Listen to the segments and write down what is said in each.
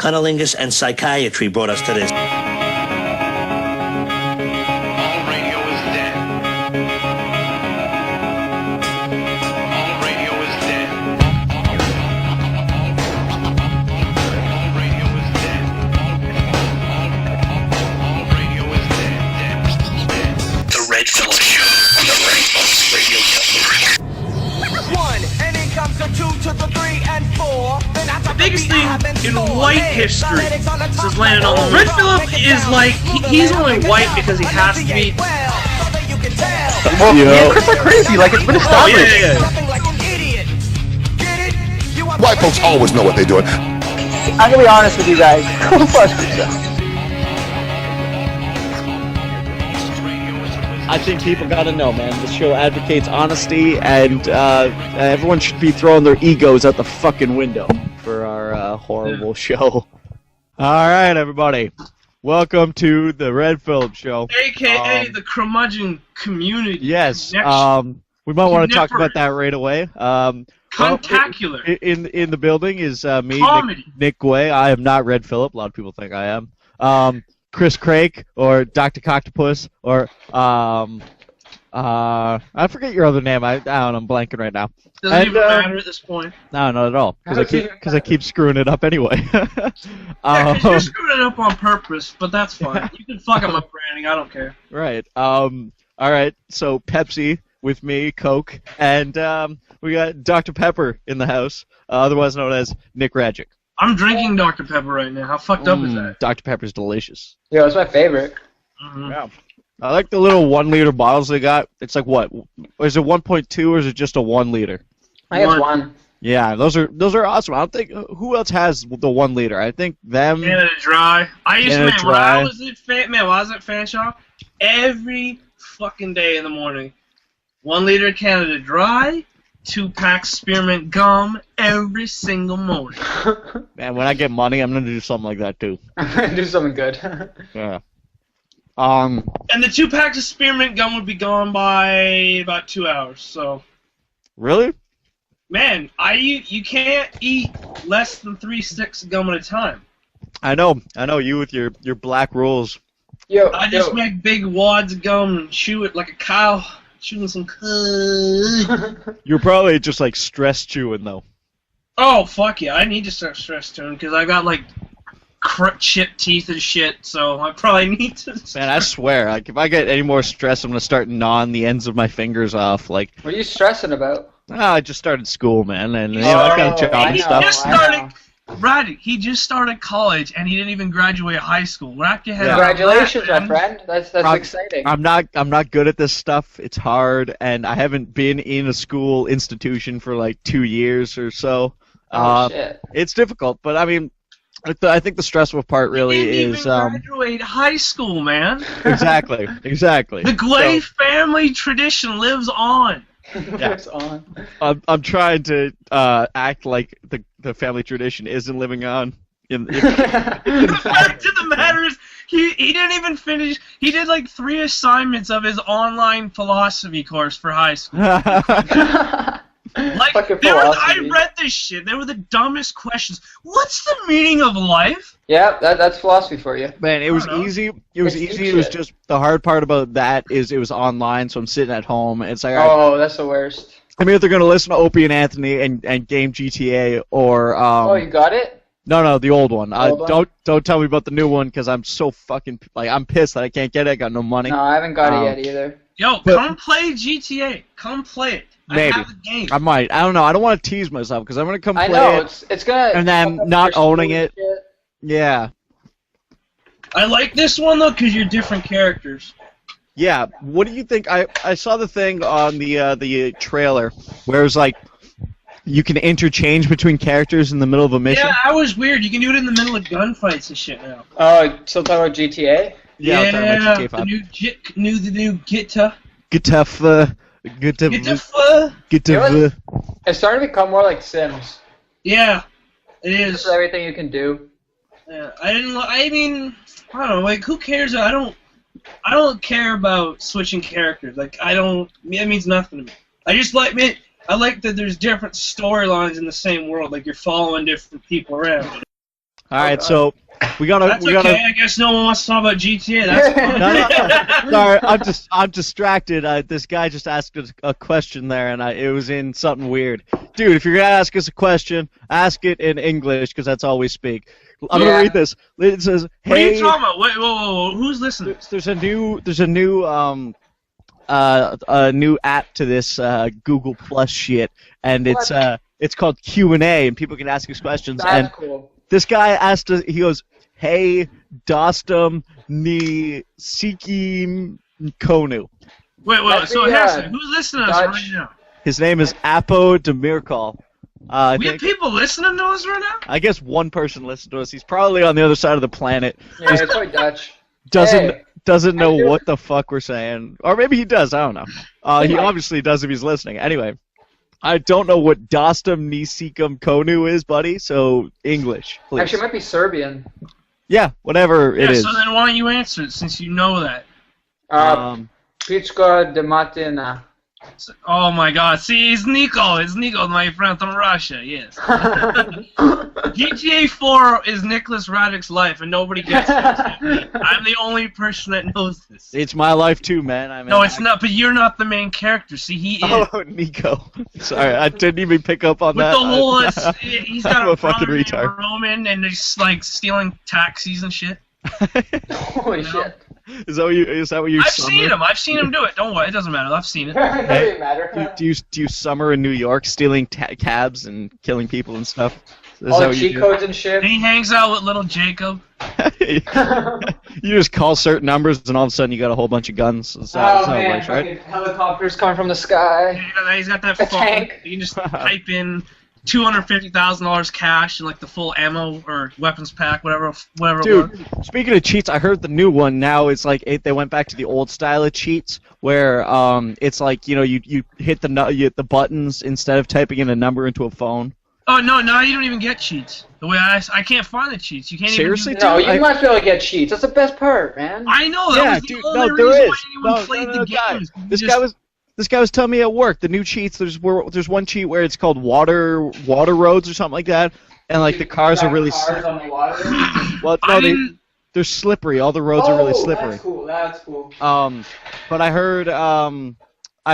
cunnilingus, and psychiatry brought us to this. Red Phillip Show on the Rainbow's Radio Network. 1, and then comes the 2 to the 3 and 4. The biggest thing in white history is landing on the Red Phillip is like, he's only white because he has to be. Well, yeah, Chris are crazy, like it's been established. White folks always know what they're doing. I'm gonna be honest with you guys. Go fuck yourself. I think people gotta know, man. The show advocates honesty, and everyone should be throwing their egos out the fucking window for our horrible show. All right, everybody. Welcome to the Red Phillip Show. AKA the curmudgeon community. Yes. We might want to talk about that right away. Contacular. Well, in the building is me, Nick Guay. I am not Red Phillip. A lot of people think I am. Chris Craig, or Dr. Coctopus, or I forget your other name. I don't know, I'm blanking right now. Doesn't even matter at this point. No, not at all. Because I keep screwing it up anyway. Yeah, because you're screwing it up on purpose, but that's fine. You can fuck up my branding. I don't care. Right. All right. So Pepsi with me, Coke, and we got Dr. Pepper in the house, otherwise known as Nick Rajic. I'm drinking Dr. Pepper right now. How fucked up is that? Dr. Pepper's delicious. Yeah, it's my favorite. Mm-hmm. Yeah. I like the little 1 liter bottles they got. It's like what? Is it 1.2 or is it just a 1 liter? I think it's 1. Yeah, those are awesome. I don't think who else has the 1 liter. I think them. Canada Dry. I used to Canada when Dry. I was at Fan Shop every fucking day in the morning. 1 liter Canada Dry. 2-pack spearmint gum every single morning. Man, when I get money, I'm gonna do something like that too. Do something good. Yeah. And the 2 packs of spearmint gum would be gone by about 2 hours. So. Really? Man, you can't eat less than 3 sticks of gum at a time. I know. You with your black rules. I just make big wads of gum and chew it like a cow. Chewing some cud. You're probably just like stress chewing though. Oh fuck yeah! I need to start stress chewing because I got like chipped teeth and shit. So I probably need to. Man, I swear, like if I get any more stress, I'm gonna start gnawing the ends of my fingers off. Like. What are you stressing about? I just started school, man, and I got a job and stuff. He just started college and he didn't even graduate high school. Wrap your head around Congratulations, that, my friend. That's exciting. I'm not good at this stuff. It's hard, and I haven't been in a school institution for like 2 years or so. Shit. It's difficult, but I mean, I think the stressful part really is. is. Graduate high school, man. Exactly. The Glay family tradition lives on. Yeah. I'm trying to act like the family tradition isn't living on. The fact of the matter is, he didn't even finish. He did like 3 assignments of his online philosophy course for high school. Like, I read this shit. They were the dumbest questions. What's the meaning of life? Yeah, that's philosophy for you. Man, it was easy. It was easy. It was just the hard part about that is it was online, so I'm sitting at home. It's like that's the worst. I'm either gonna listen to Opie and Anthony and game GTA or you got it? No, the old one. Don't tell me about the new one because I'm so fucking I'm pissed that I can't get it. I got no money. No, I haven't got it yet either. Yo, come play GTA. Come play it. Maybe. I have the game. I might. I don't know. I don't want to tease myself because I'm gonna come play it. I know it's gonna. And then not owning it. Yeah. I like this one though because you're different characters. Yeah. What do you think? I saw the thing on the trailer where it was like you can interchange between characters in the middle of a mission. Yeah, that was weird. You can do it in the middle of gunfights and shit now. Oh, still talking about GTA? Yeah, I'm talking about GTA 5. The new Gita. It's starting to become more like Sims. Yeah, it is. Just everything you can do. Yeah, I don't know. Like, who cares? I don't care about switching characters. Like, it means nothing to me. I like that there's different storylines in the same world. Like, you're following different people around. All right, so we gotta. That's okay. I guess no one wants to talk about GTA. That's fine. No. Sorry, I'm distracted. This guy just asked us a question there, and it was in something weird. Dude, if you're gonna ask us a question, ask it in English, because that's all we speak. I'm gonna read this. It says, "Hey." What are you talking about? Wait, whoa. Who's listening? There's a new app to this Google Plus shit, and it's called Q&A, and people can ask us questions. That's cool. This guy asked us, he goes, "Hey, Dostum ni Sikim Konu." Wait. So Harrison, who's listening to us right now? His name is Apo Demirkal. We have people listening to us right now? I guess one person listened to us. He's probably on the other side of the planet. Yeah, it's probably Dutch. Doesn't know what the fuck we're saying. Or maybe he does, I don't know. He obviously does if he's listening. Anyway, I don't know what Dostum Nisikam Konu is, buddy, so English, please. Actually, it might be Serbian. Yeah, whatever it is. So then why don't you answer it, since you know that? Pichka de Matina. Oh my god, see, it's Nico, my friend from Russia, yes. GTA 4 is Nicholas Raddick's life, and nobody gets it except me. I'm the only person that knows this. It's my life too, man. No, it's not, but you're not the main character, see, he is. Oh, Nico. Sorry, I didn't even pick up on With that. the whole, he's got a fucking retard. Roman, and he's like stealing taxis and shit. Holy shit. Is that what you I've seen him do it. Don't worry, it doesn't matter. I've seen it. It doesn't matter. Do you summer in New York stealing cabs and killing people and stuff? All the cheat codes and shit. And he hangs out with little Jacob. You just call certain numbers and all of a sudden you got a whole bunch of guns. That's how it works, right? Helicopters coming from the sky. Yeah, he's got that phone. Tank. You can just type in $250,000 cash and like the full ammo or weapons pack, whatever Dude, it was. Speaking of cheats, I heard the new one now. It's like they went back to the old style of cheats, where it's like you hit the buttons instead of typing in a number into a phone. Oh no, you don't even get cheats. The way I can't find the cheets. You can't Seriously, even. No, you must be able to get cheats. That's the best part, man. I know. That was the only reason why anyone played the game. This guy was telling me at work the new cheats. There's one cheat where it's called water roads or something like that, and like the cars are really on the water. well, no, they're slippery. All the roads are really slippery. That's cool. But I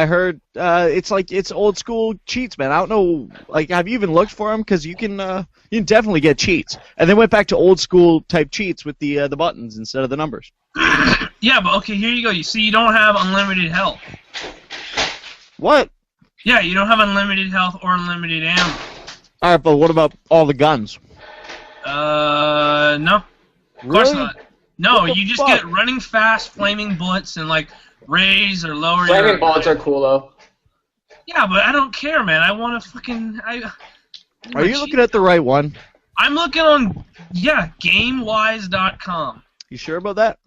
heard it's old school cheats, man. I don't know. Like, have you even looked for them? Because you can definitely get cheats. And they went back to old school type cheats with the buttons instead of the numbers. Yeah, but okay, here you go. You see, you don't have unlimited health. What? Yeah, you don't have unlimited health or unlimited ammo. All right, but what about all the guns? No. Of course not. No, you just get running fast, flaming bullets, and like raise or lower. Flaming bullets are cool though. Yeah, but I don't care, man. I want to fucking. Are you looking at the right one? I'm looking on GameWise.com. You sure about that?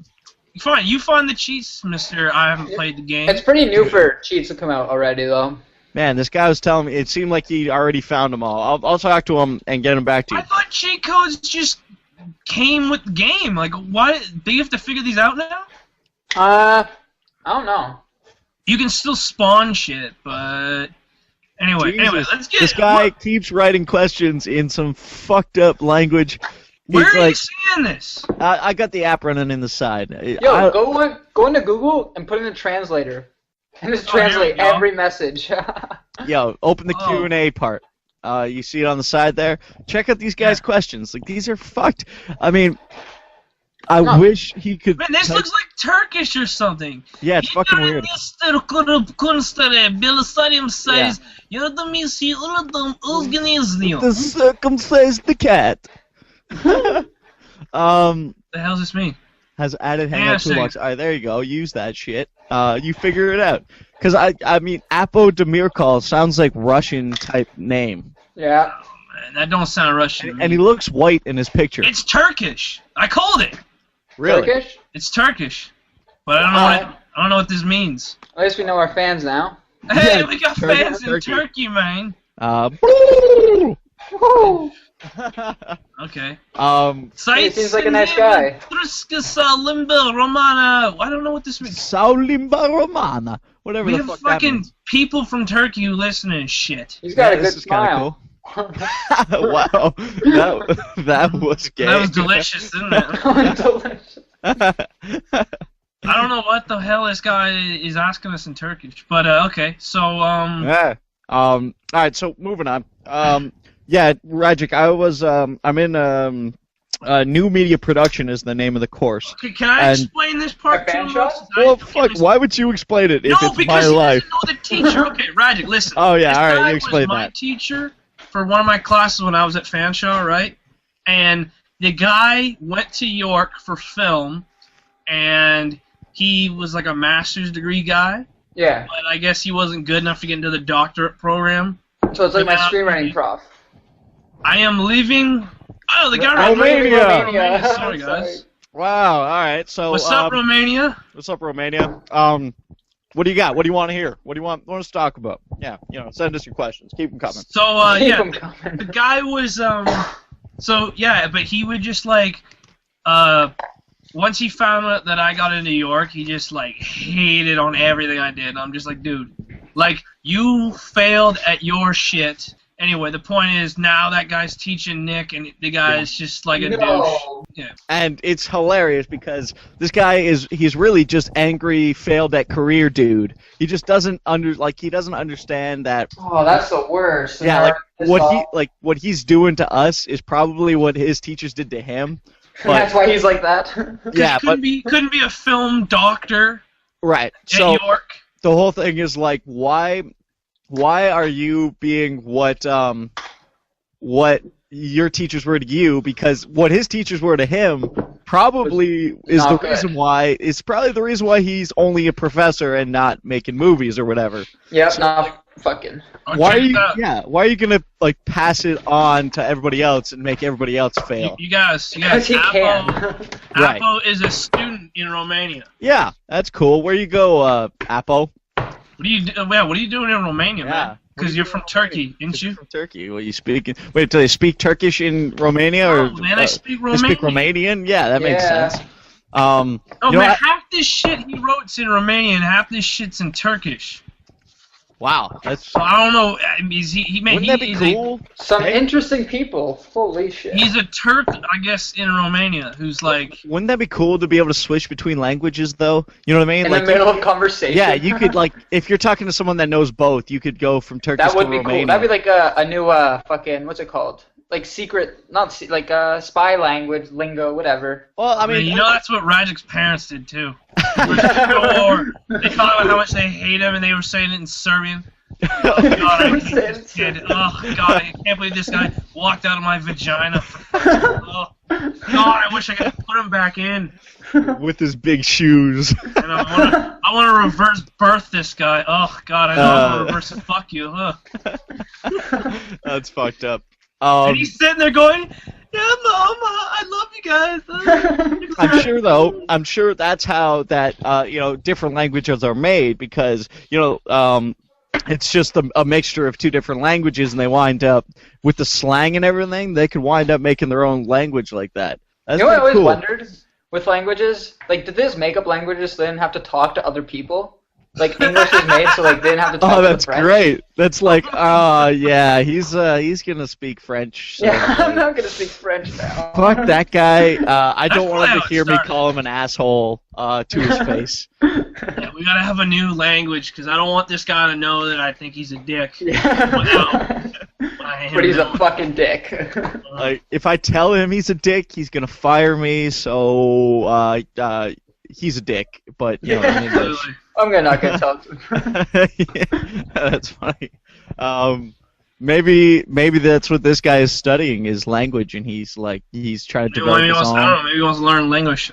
Fine, you find the cheats, mister. I haven't played the game. It's pretty new for cheats to come out already, though. Man, this guy was telling me, it seemed like he already found them all. I'll talk to him and get him back to you. I thought cheat codes just came with the game. Like, why? Do you have to figure these out now? I don't know. You can still spawn shit, but... Anyway, let's get... This guy keeps writing questions in some fucked up language. Where are you seeing this? I got the app running in the side. Yo, go into Google and put in a translator. And just translate every message. Yo, open the Q&A part. You see it on the side there? Check out these guys' questions. Like, these are fucked. I mean, I wish he could... Man, this looks like Turkish or something. Yeah, it's fucking weird. The circumcised the cat. The hell does this mean? Has added hangout toolbox. Alright, there you go. Use that shit. You figure it out. Because, I mean, Apo Demirkal sounds like Russian-type name. Yeah. Oh, man, that don't sound Russian. And he looks white in his picture. It's Turkish. I called it. Really? Turkish? It's Turkish. But I don't know what this means. At least we know our fans now. Hey, we got fans in Turkey, man. Okay. He seems like a nice guy. Romana. I don't know what this means. Saulimba Romana. Whatever we the have fuck that fucking means. people from Turkey who listen and shit. He's got a good this is kinda smile. cool. Wow, that was gay. That was delicious, isn't it? Delicious. I don't know what the hell this guy is asking us in Turkish, but okay. So Yeah. All right. So moving on. Yeah, Rajic, I'm in new media production is the name of the course. okay, can I explain this part to fan him? show? Well, fuck. Why would you explain it if No, it's because my he life? doesn't know the teacher. Okay, Rajic, listen. Oh yeah. This All right. guy You explain was my that. teacher for one of my classes when I was at Fanshawe, right? And the guy went to York for film, and he was like a master's degree guy. Yeah. But I guess he wasn't good enough to get into the doctorate program. So it's like my Now- screenwriting prof. I am leaving. Oh, the guy Romania. Sorry, guys. Wow. All right. So What's up, Romania? what's up, Romania? What do you got? What do you want to hear? What do you want us to talk about? Yeah. Send us your questions. Keep them coming. So Keep yeah, 'em coming. the guy was so yeah, but he would just like once he found out that I got into New York, he just like hated on everything I did. And I'm just like, dude, like you failed at your shit. Anyway, the point is now that guy's teaching Nick, and the guy's just like a douche. No. Yeah. And it's hilarious because this guy he's really just angry, failed at career dude. He just doesn't understand that. Oh, that's the worst. Yeah, like what he's doing to us is probably what his teachers did to him. But, That's why he's like that. yeah, but couldn't be a film doctor right. at So York. the whole thing is like, why are you being what your teachers were to you? Because what his teachers were to him probably is Not the good. reason why. It's probably the reason why he's only a professor and not making movies or whatever. Yep, not fucking. Oh, Why are check you? it out. Yeah. Why are you gonna like pass it on to everybody else and make everybody else fail? You guys, Because he can. Right. Apo is a student in Romania. Yeah, that's cool. Where you go, Apo? What are you doing in Romania, Yeah. man? What are Because you you're doing from in Turkey, Romania? ain't you? From Turkey. Well, you speak. Wait, do they speak Turkish in Romania or? Oh, man, I speak They speak Romanian. Romanian. Yeah, that makes Yeah. sense. Oh, you know man, what? half this shit he wrote's in Romanian, half this shit's in Turkish. Wow, that's. So I don't know. I mean, Wouldn't that be cool? Some Hey. interesting people. Holy shit. He's a Turk, I guess, in Romania, who's like. Wouldn't that be cool to be able to switch between languages, though? You know what I mean? in like, the middle of conversation. yeah, you could like if you're talking to someone that knows both, you could go from Turkish That would to be Romanian. cool. That'd be like a new fucking what's it called? Like secret, like spy language, lingo, whatever. Well, I mean, you know that's what Rajic's parents did too. Or they talked about how much they hate him, and they were saying it in Serbian. Oh God, I hate this kid. Oh God, I can't believe this guy walked out of my vagina. Oh God, I wish I could put him back in. with his big shoes. And I want to reverse birth this guy. Oh God, I know I want to reverse it. Fuck you, huh? That's fucked up. And he's sitting there going, "Yeah, Mom, I love you guys." I'm sure that's how that different languages are made because it's just a mixture of two different languages, and they wind up with the slang and everything. They could wind up making their own language like that. That's You know what I always pretty cool. wondered with languages? Like, did they just make up languages so they didn't have to talk to other people? Like, English was made so like they didn't have to talk Oh, to that's the French? great. That's like, yeah, he's gonna speak French. So, Yeah, I'm not gonna speak French now. fuck that guy. I don't want him probably to how it hear me started. call him an asshole to his face. Yeah, we gotta have a new language because I don't want this guy to know that I think he's a dick. Yeah. But he's a fucking dick. Like, if I tell him he's a dick, he's gonna fire me. So, he's a dick. But you know, in English. I'm gonna not gonna tell him. Yeah, that's funny. Maybe that's what this guy is studying is language, and he's trying to Maybe develop he his wants, I don't own. know, maybe he wants to learn English.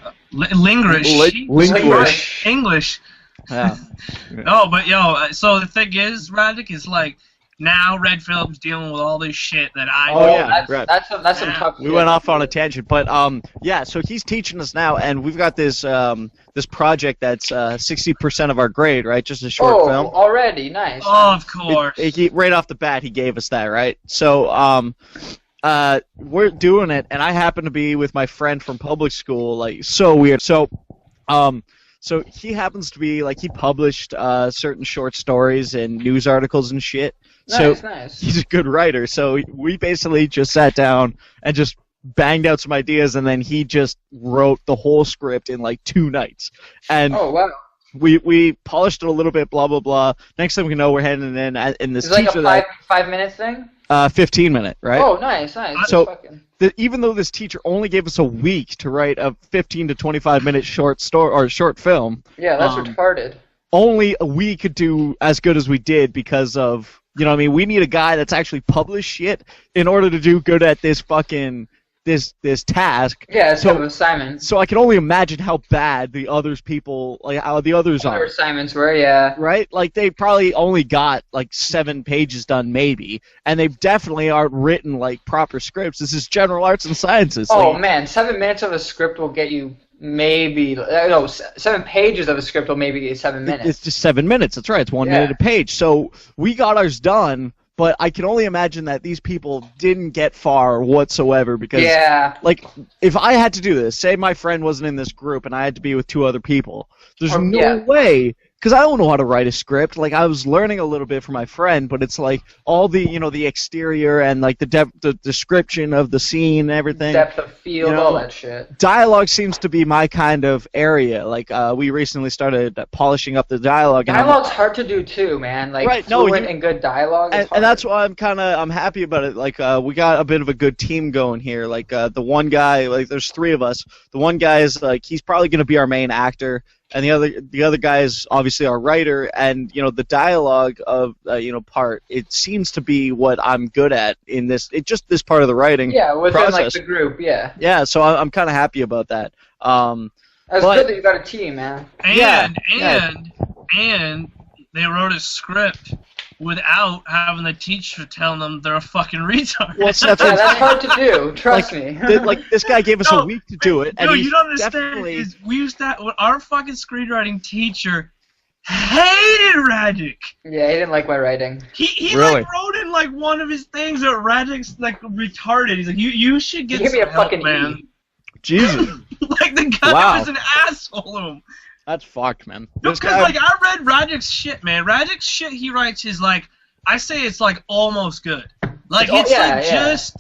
Linguish. English. Yeah. No, but so the thing is, Radic, is like now Red Phillip's dealing with all this shit that I. Oh, yeah. That's some tough. We shit. went off on a tangent, but yeah. So he's teaching us now, and we've got this this project that's 60% of our grade, right? Just a short film. Already nice. Oh, of course. Right off the bat, he gave us that, right? So we're doing it, and I happen to be with my friend from public school, like so weird. So so he happens to be like he published certain short stories and news articles and shit. Nice. He's a good writer. So we basically just sat down and just banged out some ideas, and then he just wrote the whole script in like 2 nights. And Oh wow. we polished it a little bit, blah blah blah. Next thing we know, we're heading in this It's like teacher a 5-minute thing. 15-minute, right? Oh, nice. So Fucking- even though this teacher only gave us a week to write a 15 to 25-minute short story or short film, Yeah, that's retarded. only we could do as good as we did because of, you know what I mean, we need a guy that's actually published shit in order to do good at this fucking this task. Yeah, it's kind of assignments. So I can only imagine how bad the others how the others Other are. assignments were, yeah. Right? Like, they probably only got, like, 7 pages done, maybe. And they definitely aren't written, like, proper scripts. This is general arts and sciences. Oh, like, man, 7 minutes of a script will get you maybe... No, 7 pages of a script will maybe get you 7 minutes. It's just 7 minutes. That's right. It's 1 minute a page. So we got ours done, but I can only imagine that these people didn't get far whatsoever because, like, if I had to do this, say my friend wasn't in this group and I had to be with 2 other people, there's no way, because I don't know how to write a script. Like, I was learning a little bit from my friend, but it's like all the, you know, the exterior and like the description of the scene and everything. Depth of field, you know, all that shit. Dialogue seems to be my kind of area. Like, we recently started polishing up the dialogue. And Dialogue's hard to do too, man. Like, fluent and good dialogue is hard. And that's why I'm happy about it. Like, we got a bit of a good team going here. Like, the one guy, like, there's 3 of us. The one guy is, like, he's probably going to be our main actor. And the other guy is obviously our writer, and you know the dialogue of part. It seems to be what I'm good at in this. Just this part of the writing. Yeah, within process. like the group. Yeah. Yeah, so I'm kind of happy about that. That's good that you got a team, man. And they wrote a script without having the teacher telling them they're a fucking retard. Well, that's hard to do. Trust me. Like this guy gave us a week to do it. And no, you don't understand. Is we used that. Our fucking screenwriting teacher hated Radic. Yeah, he didn't like my writing. He really? like wrote in like one of his things that Radic's like retarded. He's like, you should get Give me some a help, fucking man. E. Jesus. Like the guy was an asshole to him. That's fucked, man. No, because like I read Radic's shit, man. Radic's shit he writes is like, I say it's like almost good. Like just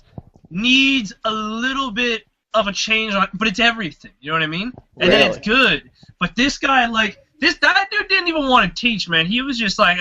needs a little bit of a change on, but it's everything. You know what I mean? And then it's good. But this guy, like that dude didn't even want to teach, man. He was just like,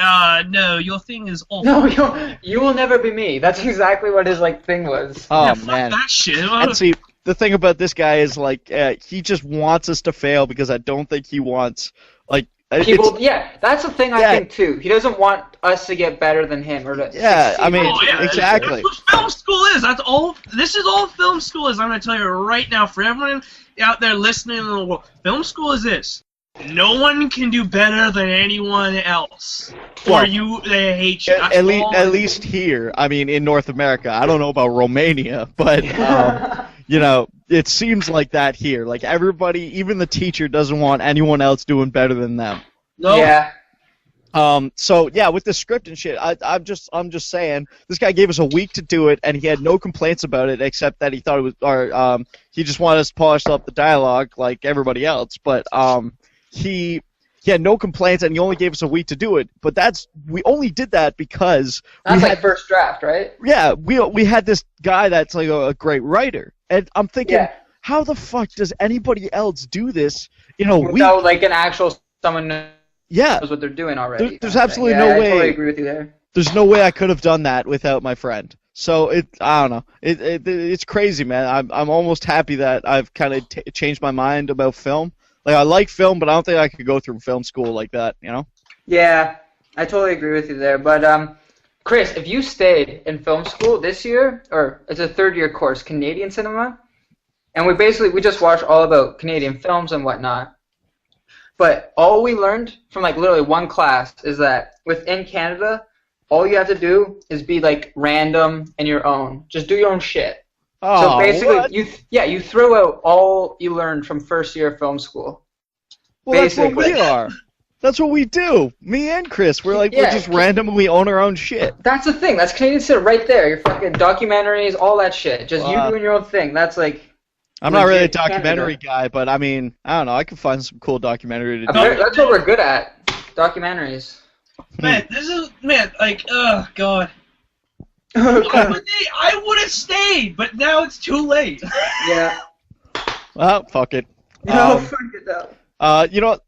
no, your thing is awful. No, you will never be me. That's exactly what his like thing was. Oh yeah, man. Fuck that shit. And see, the thing about this guy is like he just wants us to fail because I don't think he wants like people. Yeah, that's the thing I think too. He doesn't want us to get better than him or to. Yeah, I mean exactly. That's what film school is. That's all. This is all film school is. I'm gonna tell you right now for everyone out there listening in the world. Film school is this. No one can do better than anyone else. Well, they hate you. At least here. I mean, in North America. I don't know about Romania, but you know, it seems like that here. Like everybody, even the teacher, doesn't want anyone else doing better than them. No. Yeah. So yeah, with the script and shit, I'm just saying, this guy gave us a week to do it, and he had no complaints about it, except that he thought it was, or he just wanted us to polish up the dialogue like everybody else. But he had no complaints, and he only gave us a week to do it. But we only did that because that's like first draft, right? Yeah, we had this guy that's like a great writer, and I'm thinking, how the fuck does anybody else do this in a week? Without like an actual someone knows what they're doing already. There's absolutely no way. I totally agree with you there. There's no way I could have done that without my friend. So I don't know. It's crazy, man. I'm almost happy that I've kind of changed my mind about film. Like, I like film, but I don't think I could go through film school like that, you know? Yeah, I totally agree with you there. But, Chris, if you stayed in film school this year, or it's a third-year course, Canadian cinema, and we just watched all about Canadian films and whatnot, but all we learned from, like, literally one class is that within Canada, all you have to do is be, like, random and your own. Just do your own shit. Oh, so basically, what? you throw out all you learned from first year of film school. Well, basically. That's what we are. That's what we do. Me and Chris, we're just random and we own our own shit. That's the thing. That's Canadian cinema right there. Your fucking documentaries, all that shit. Just you doing your own thing. That's like. I'm not really a documentary guy, but I mean, I don't know. I could find some cool documentary to do. That's what we're good at. Documentaries. Man, like, oh god. I would have stayed, but now it's too late. Yeah. Well, fuck it. No, fuck it though. You know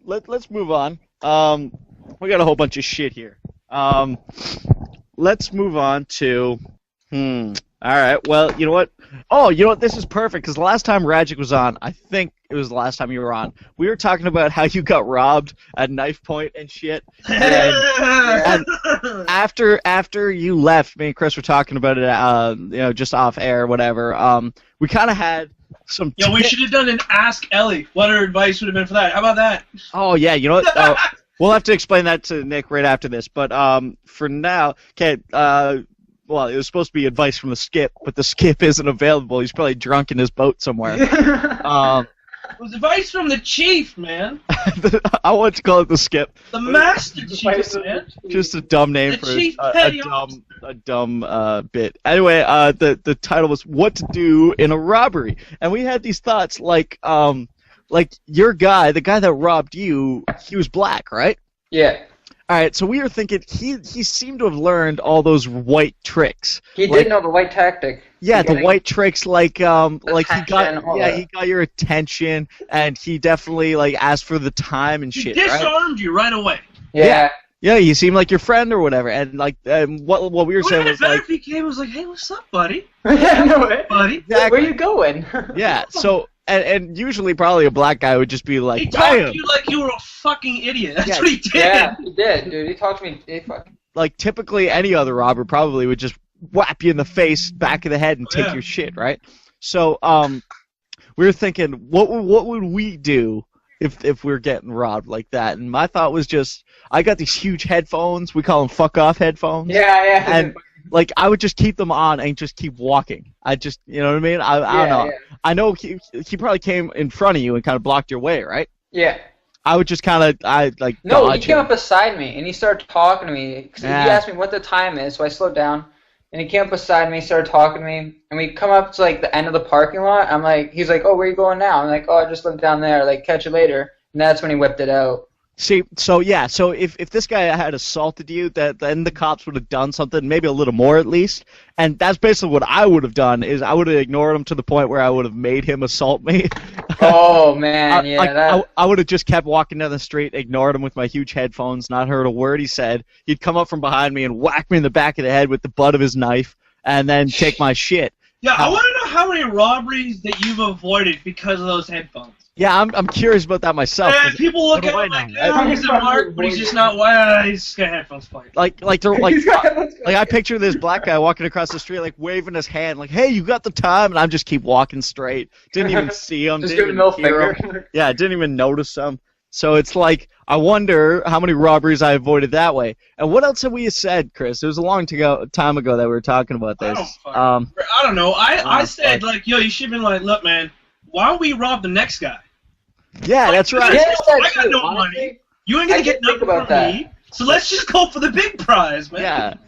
what? Let's move on. We got a whole bunch of shit here. Let's move on to. All right. Well, you know what? Oh, you know what? This is perfect because the last time Rajic was on, I think it was the last time you were on. We were talking about how you got robbed at knife point and shit. And after you left, me and Chris were talking about it. You know, just off air, or whatever. We kind of had some. Yeah, we should have done an Ask Ellie. What her advice would have been for that? How about that? Oh yeah, you know what? We'll have to explain that to Nick right after this. But for now, okay. Well, it was supposed to be advice from the Skip, but the Skip isn't available. He's probably drunk in his boat somewhere. It was advice from the Chief, man. I want to call it the Skip. The Master Chief, man. Just a dumb name The for Chief a dumb bit. Anyway, the title was "What to Do in a Robbery," and we had these thoughts like your guy, the guy that robbed you, he was black, right? Yeah. All right, so we were thinking he seemed to have learned all those white tricks. He did know the white tactic. Yeah, the white tricks, like he Attention, all that. he got your attention, and he definitely asked for the time and He shit. Right? disarmed you right away. Yeah. Yeah, you seemed like your friend or whatever, and what we were saying was better if he came was like, hey, what's up, buddy? Yeah, no way. Buddy. Where are you going? yeah. So and usually probably a black guy would just be like, He talked damn. to you like you were a fucking idiot. That's Yeah. what he did. Yeah, he did, dude. He talked to me. Like typically any other robber probably would just whap you in the face, back of the head, and take Yeah. your shit, right? So we were thinking, what would we do if we were getting robbed like that? And my thought was just, I got these huge headphones. We call them fuck off headphones. Yeah. And I would just keep them on and just keep walking. I just, you know what I mean? I don't know. Yeah. I know he probably came in front of you and kind of blocked your way, right? Yeah. I would just kind of, No, he dodge came him. up beside me, and he started talking to me. 'Cause Yeah. He asked me what the time is, so I slowed down. And he came up beside me, started talking to me, and we come up to the end of the parking lot. I'm like, he's like, oh, where are you going now? I'm like, oh, I just live down there. Catch you later. And that's when he whipped it out. See, so if this guy had assaulted you, then the cops would have done something, maybe a little more at least. And that's basically what I would have done, is I would have ignored him to the point where I would have made him assault me. Oh, man, yeah. I would have just kept walking down the street, ignored him with my huge headphones, not heard a word he said. He'd come up from behind me and whack me in the back of the head with the butt of his knife, and then take my shit. Yeah, I want to know how many robberies that you've avoided because of those headphones. Yeah, I'm curious about that myself. And people look at him like, oh, he's a mark, but he's just not. He's just got headphones playing. I picture this black guy walking across the street, waving his hand, hey, you got the time, and I just keep walking straight. Didn't even see him. Just Didn't give him even hear him. Yeah, didn't even notice him. So it's I wonder how many robberies I avoided that way. And what else have we said, Chris? It was a long time ago that we were talking about this. I don't know. I said, yo, you should have been look, man, why don't we rob the next guy? Yeah, that's right. Yeah, I got no money. You ain't gonna get nothing from me. So let's just go for the big prize, man.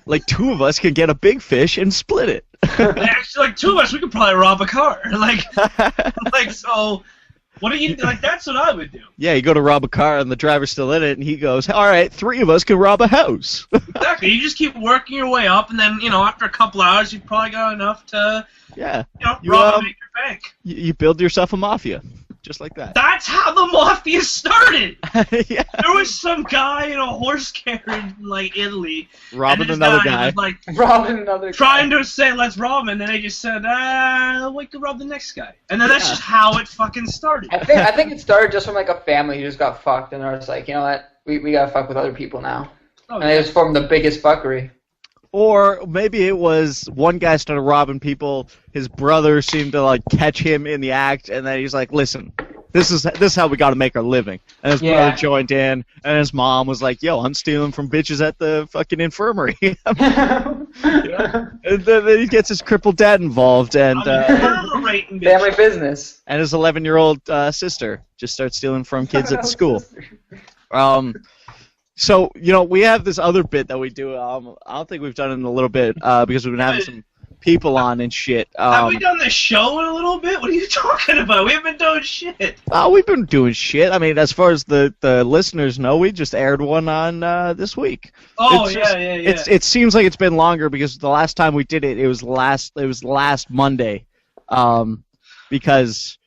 Yeah, two of us can get a big fish and split it. Actually, two of us, we could probably rob a car. So, what do you that's what I would do. Yeah, you go to rob a car and the driver's still in it, and he goes, all right, 3 of us can rob a house. Exactly. You just keep working your way up, and then, after a couple hours, you've probably got enough to, rob and make your bank. You build yourself a mafia. Just like that. That's how the mafia started. Yeah. There was some guy in a horse carriage in Italy, robbing another guy. Robbing another guy. Trying to say let's rob him, and then they just said, we could rob the next guy, and then that's just how it fucking started. I think it started just from a family who just got fucked, and they're just you know what, we gotta fuck with other people now, and they just formed the biggest fuckery. Or maybe it was one guy started robbing people, his brother seemed to catch him in the act, and then he's like, listen, this is how we gotta make our living. And his brother joined in, and his mom was like, yo, I'm stealing from bitches at the fucking infirmary. And then he gets his crippled dad involved, and family business. And his 11-year-old sister just starts stealing from kids at the school. So, we have this other bit that we do. I don't think we've done it in a little bit because we've been having some people on and shit. Have we done the show in a little bit? What are you talking about? We haven't done shit. Oh, we've been doing shit. I mean, as far as the listeners know, we just aired one on this week. Oh, It's yeah. It seems like it's been longer because the last time we did it, it was last Monday. Because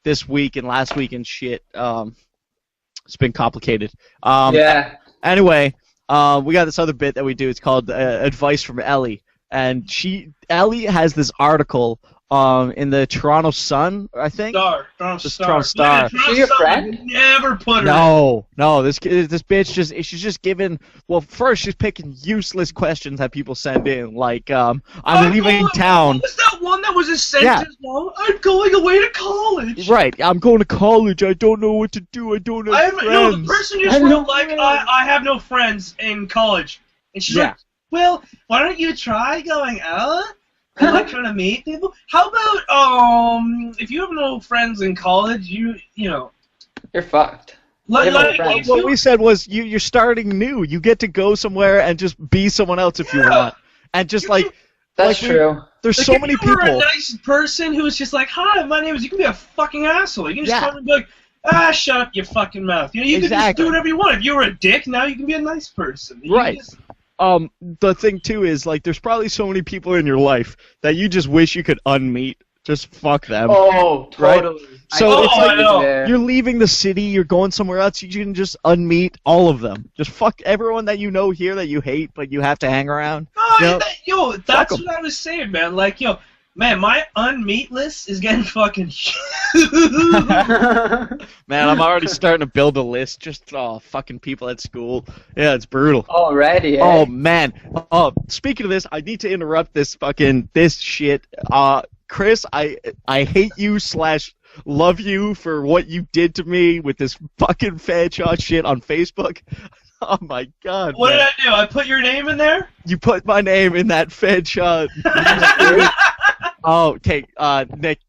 this week and last week and shit, it's been complicated. Yeah. Anyway, we got this other bit that we do. It's called Advice from Ellie. And Ellie has this article in the Toronto Sun, I think. Toronto Star. Man, Is she your friend? Never put her No, this bitch she's just giving. Well, first she's picking useless questions that people send in, like I'm leaving town. What was that one that was a sentence long? I'm going away to college. Right, I'm going to college. I don't know what to do. I don't have friends. No, the person just wrote like, I have no friends in college, and she's like, well, why don't you try going out? And like trying to meet people. How about if you have no friends in college, you know, You're fucked. What we said was you're starting new. You get to go somewhere and just be someone else if you want, and just That's true. There's like, so if many you people. were a nice person who was just like, hi, my name is. You can be a fucking asshole. You can just come and be like, shut up your fucking mouth. You know, you can just do whatever you want. If you were a dick, now you can be a nice person. Right. The thing too is like there's probably so many people in your life that you just wish you could unmeet. Just fuck them. Oh, totally. Right? So it's like there. you're leaving the city, you're going somewhere else, you can just unmeet all of them. Just fuck everyone that you know here that you hate, but you have to hang around. That's what I was saying, man. Like, man, my unmeet list is getting fucking huge. Man, I'm already starting to build a list. Just fucking people at school. Yeah, it's brutal. Already. Oh man. Speaking of this, I need to interrupt this shit. Chris, I hate you / love you for what you did to me with this fucking fan shot shit on Facebook. Oh my god. What man. did I do? I put your name in there? You put my name in that fan shot. Oh, okay, Nick.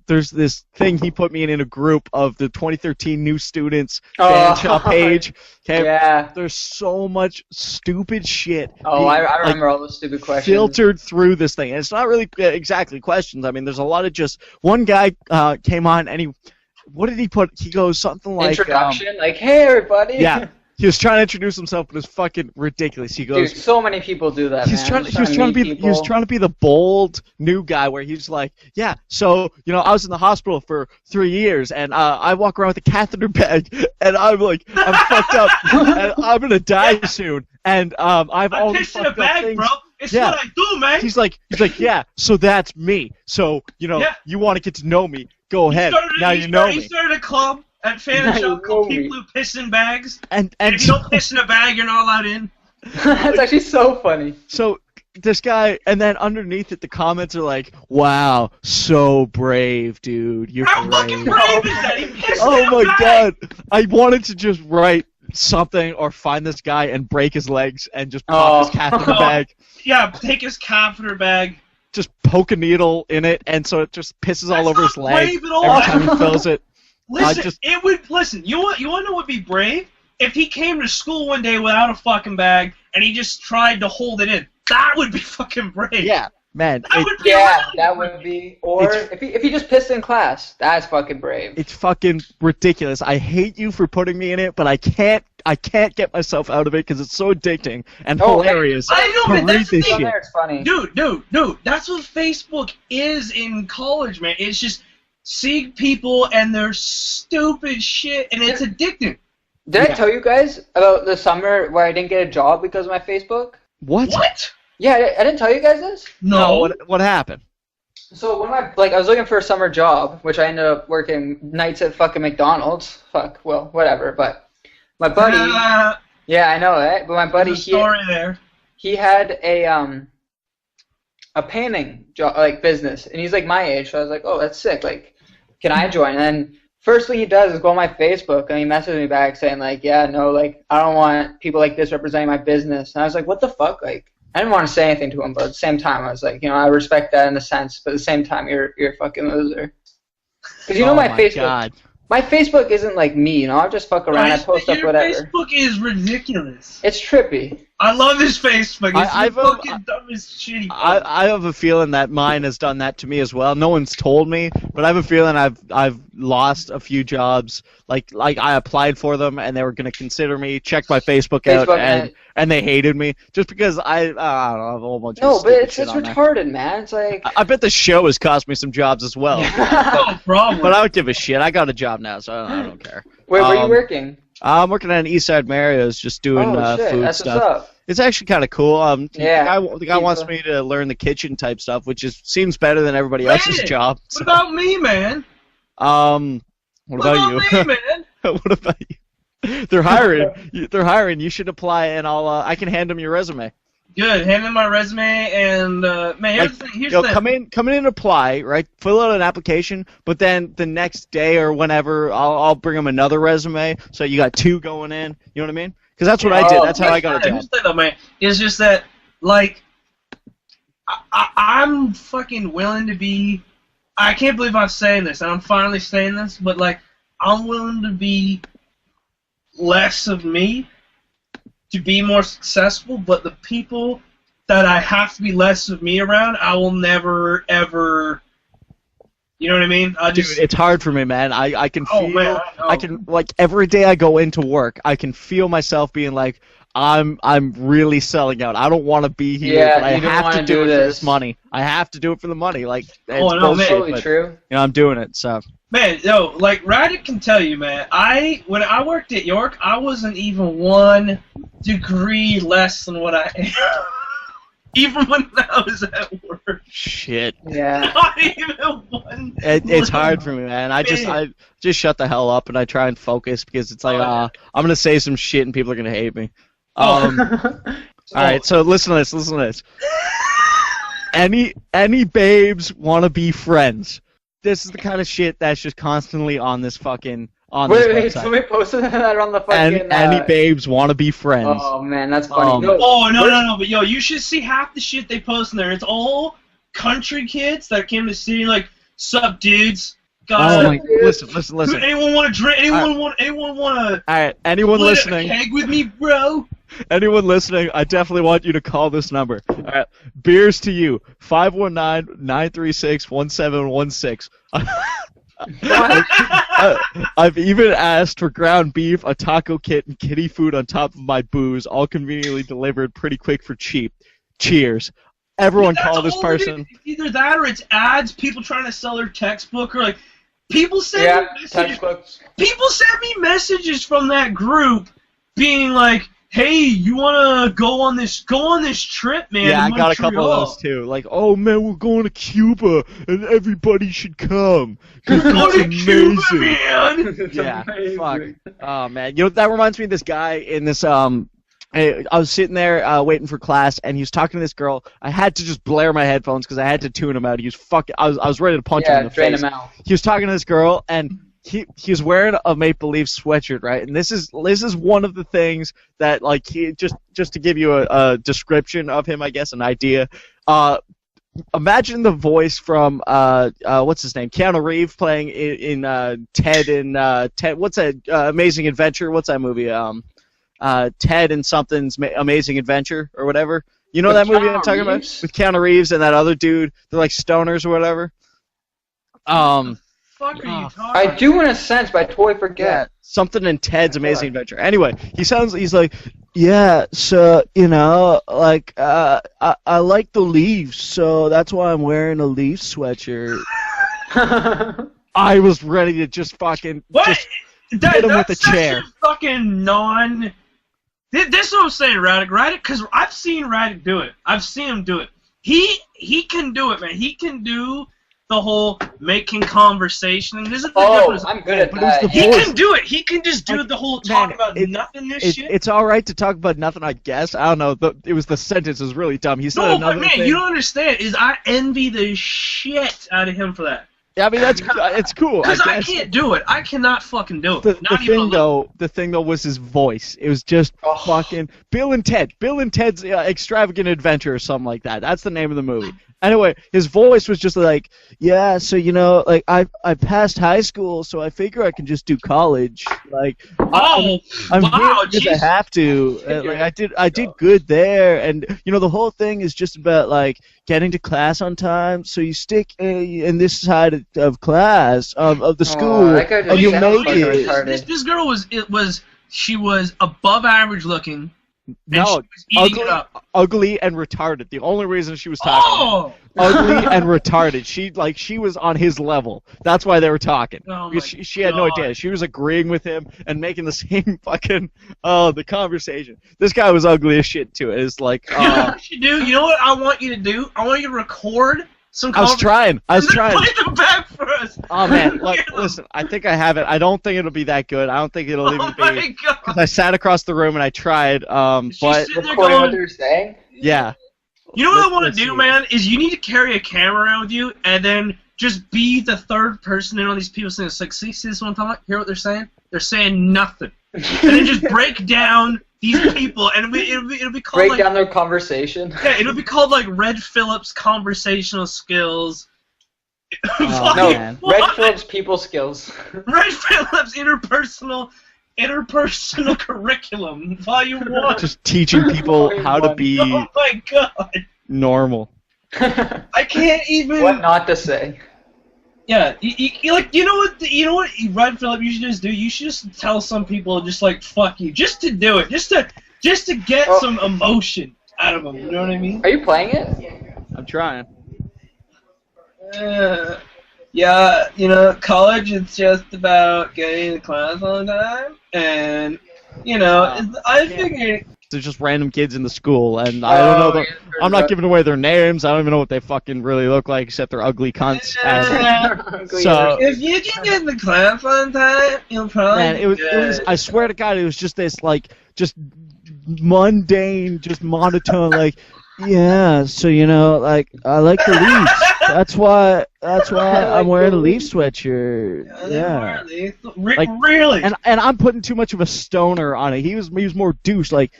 There's this thing he put me in a group of the 2013 new students fan shop page. Okay, yeah. There's so much stupid shit. I remember all those stupid questions. Filtered through this thing, and it's not really exactly questions. I mean, there's a lot of just one guy came on and what did he put? He goes something like introduction, like, hey everybody. Yeah. He was trying to introduce himself, but it was fucking ridiculous. He goes, dude, so many people do that. He was trying to be the bold new guy, where he's like, yeah. So I was in the hospital for 3 years, and I walk around with a catheter bag, and I'm like, I'm fucked up, and I'm gonna die soon, and I've all these fucked up things. Bro. It's what I do, man. He's like, yeah. So that's me. So you want to get to know me? Go ahead. Now you know me. He started a club at Fan Shop called People Who Piss in Bags. And if you don't piss in a bag, you're not allowed in. That's actually so funny. So this guy, and then underneath it, the comments are like, "Wow, so brave, dude. You're How brave." fucking brave is that? He pissed Oh in a my bag. god! I wanted to just write something or find this guy and break his legs and just pop his catheter bag. Yeah, take his catheter bag. Just poke a needle in it, and so it just pisses all over his leg brave at all. every time he fills it. Listen, you want to know what would be brave? If he came to school one day without a fucking bag and he just tried to hold it in. That would be fucking brave. Yeah, man. That would be. Or if he just pissed in class, that's fucking brave. It's fucking ridiculous. I hate you for putting me in it, but I can't get myself out of it because it's so addicting and hilarious. I know, but that's the thing. It's funny. Dude, that's what Facebook is in college, man. It's just seeing people and their stupid shit, and it's addicting. Did I tell you guys about the summer where I didn't get a job because of my Facebook? What? Yeah, I didn't tell you guys this? No. What happened? So when I was looking for a summer job, which I ended up working nights at fucking McDonald's. Fuck, well, whatever. But my buddy, yeah, I know, right? But my buddy, he had a painting job, business, and he's like my age, so I was like, oh, that's sick. Like, can I join? And then first thing he does is go on my Facebook, and he messages me back saying like, yeah, no, like I don't want people like this representing my business. And I was like, what the fuck, like. I didn't want to say anything to him, but at the same time, I was like, I respect that in a sense, but at the same time, you're a fucking loser. Because my Facebook, God. my Facebook isn't like me, I just fuck around, I post up whatever. Your Facebook is ridiculous. It's trippy. I love his Facebook. It's I've, the fucking dumbest shitty. I have a feeling that mine has done that to me as well. No one's told me, but I have a feeling I've lost a few jobs. Like I applied for them and they were gonna consider me. Checked my Facebook out and they hated me just because I don't know, I have a whole bunch of No, but stupid it's shit on there. retarded, man. It's like. I bet the show has cost me some jobs as well. No problem. But I don't give a shit. I got a job now, so I don't care. Wait, where are you working? I'm working at an East Side Mario's, just doing Shit, food that's stuff. What's up. It's actually kind of cool. Yeah, the guy wants me to learn the kitchen type stuff, which seems better than everybody else's job. What about me, man? What about you? Me, man? What about you? They're hiring. They're hiring. You should apply, and I can hand them your resume. Good. Hand in my resume, and man, here's the thing. Here's the thing. Come in and apply, right? Fill out an application, but then the next day or whenever, I'll bring them another resume. So you got 2 going in. You know what I mean? Because that's what I did. That's how I got a job. Here's the thing, though, man. It's just that, like, I'm fucking willing to be. I can't believe I'm saying this, and I'm finally saying this, but like, I'm willing to be less of me to be more successful, but the people that I have to be less of me around, I will never, ever, you know what I mean? Dude, it's hard for me, man. I can feel, man, I can, like, every day I go into work, I can feel myself being like, I'm really selling out. I don't want to be here, but I have to do it for this money. I have to do it for the money. Like, it's bullshit, totally but, true. You know, I'm doing it, so. Man, like Raddick can tell you, man. When I worked at York, I wasn't even 1 degree less than what I am. Even when I was at work. Shit. Yeah. Not even 1. It's hard for me, man. I just shut the hell up and I try and focus because it's like, I'm gonna say some shit and people are gonna hate me. All right, so listen to this. Any babes want to be friends? This is the kind of shit that's just constantly on this fucking this website. Somebody posted that on the fucking. Any babes want to be friends? Oh man, that's funny. No, but yo, you should see half the shit they post in there. It's all country kids that came to the city, like, sup, dudes. God, listen. Anyone want to drink? Anyone want to? All right, anyone listening? Keg with me, bro. Anyone listening, I definitely want you to call this number. All right, beers to you, 519-936-1716. I've even asked for ground beef, a taco kit, and kitty food on top of my booze, all conveniently delivered pretty quick for cheap. Cheers. Everyone call this person. Either that or it's ads, people trying to sell their textbook, or like people send me messages. People send me messages from that group being like, "Hey, you wanna go on this trip, man?" Yeah, I got a couple of those too. Like, "Oh man, we're going to Cuba, and everybody should come. Go to Cuba, man!" Yeah, fuck. Oh man, you know that reminds me of this guy in this I was sitting there waiting for class, and he was talking to this girl. I had to just blare my headphones because I had to tune him out. He was fucking. I was ready to punch him in the face. Him out. He was talking to this girl, and he was wearing a Maple Leaf sweatshirt, right? And this is one of the things that, like, he just to give you a description of him, I guess, an idea. Imagine the voice from what's his name, Keanu Reeves playing in Ted and Ted. What's that Amazing Adventure? What's that movie? Ted and something's Amazing Adventure or whatever. You know that movie I'm talking about with Keanu Reeves and that other dude? They're like stoners or whatever. Fuck are you talking? I do in a sense, but I totally forget. Yeah, something in Ted's Amazing Adventure. Anyway, he's like, yeah, so, you know, like, I like the Leafs, so that's why I'm wearing a Leaf sweatshirt. I was ready to just fucking hit him with a chair. Fucking This is what I'm saying, Raddick, because I've seen Raddick do it. I've seen him do it. He can do it, man. He can do the whole making conversation. And this is the difference. I'm good at that. He can do it. He can just do the whole talk about nothingness shit. It's all right to talk about nothing, I guess. I don't know. It was the sentence was really dumb. He said another but man, thing. you don't understand. I envy the shit out of him for that. Yeah, I mean it's cool. Because I can't do it. I cannot fucking do it. The thing though was his voice. It was just fucking Bill and Ted. Bill and Ted's Extravagant Adventure or something like that. That's the name of the movie. Anyway, his voice was just like, yeah, so like I passed high school, so I figure I can just do college. Like, I'm wow, here because I have to. Like I did good there, and the whole thing is just about like getting to class on time. So you stick in this side of class of the school, and you make it. This girl she was above average looking. No, ugly and retarded. The only reason she was talking, ugly and retarded. She was on his level. That's why they were talking. Because she had no idea. She was agreeing with him and making the same fucking the conversation. This guy was ugly as shit too. It's like, you do. You know what I want you to do? I want you to record some. I was trying. Play them back for us. Oh man, listen. I think I have it. I don't think it'll be that good. I don't think it'll even be. Because I sat across the room and I tried. But recording what they're saying. Yeah. You know what I want to do, man? Is you need to carry a camera around with you and then just be the third person in on these people saying, it's like, see this one time? Hear what they're saying? They're saying nothing. And then just break down these people, and it'll be called break down their conversation. Yeah, it'll be called like Red Phillip's conversational skills. No, Red Phillip's people skills. Red Phillip's interpersonal curriculum, volume 1. Just teaching people how to be. Oh my god. Normal. I can't even. What not to say. Yeah, you know what Red Phillip you should just do? You should just tell some people just like fuck you, just to do it, just to get some emotion out of them. You know what I mean? Are you playing it? I'm trying. Yeah, college it's just about getting to class on time, and I figured. There's just random kids in the school, and I don't know. I'm not giving away their names. I don't even know what they fucking really look like, except they're ugly cunts. So if you can get in the class on time, you'll probably. Man, it was. I swear to God, it was just this like just mundane, just monotone, like. Yeah, so like I like the Leafs. That's why I'm wearing a Leaf sweatshirt. Yeah. Really? And I'm putting too much of a stoner on it. He was more douche. Like,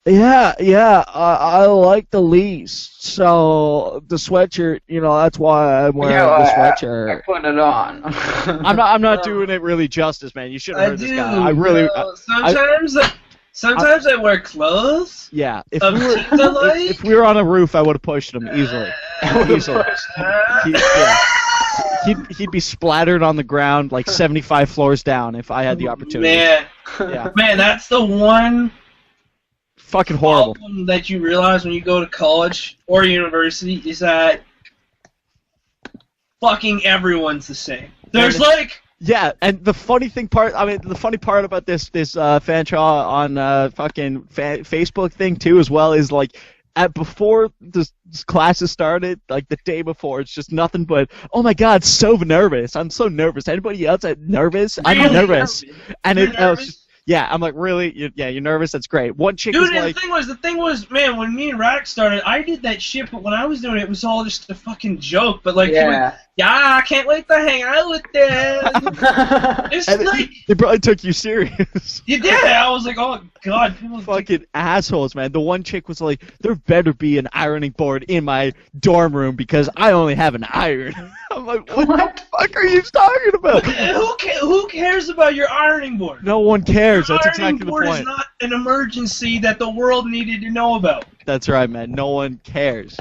I like the Leafs. So the sweatshirt, that's why I'm wearing the sweatshirt. I'm putting it on. I'm not doing it really justice, man. You should have heard this guy. I really. Sometimes I wear clothes. Yeah, if we were on a roof, I would have pushed him easily. He'd be splattered on the ground like 75 floors down if I had the opportunity. Man, that's the one. Fucking horrible. Problem that you realize when you go to college or university is that fucking everyone's the same. There's Yeah, and the funny part about this fan on fucking Facebook thing too as well is like before the classes started, like the day before, it's just nothing but, oh my god, so nervous. I'm so nervous. Anybody else nervous? I'm nervous. And it was just, yeah, I'm like, really? You're nervous? That's great. One chick was like... the thing was, man, when me and Rack started, I did that shit, but when I was doing it, it was all just a fucking joke. But like, I can't wait to hang out with them. It's like... They probably took you serious. You did. I was like, oh god. Fucking assholes, man. The one chick was like, there better be an ironing board in my dorm room because I only have an iron. I'm like, what the fuck are you talking about? Who cares about your ironing board? No one cares. That's exactly the point. Ironing board is not an emergency that the world needed to know about. That's right, man. No one cares.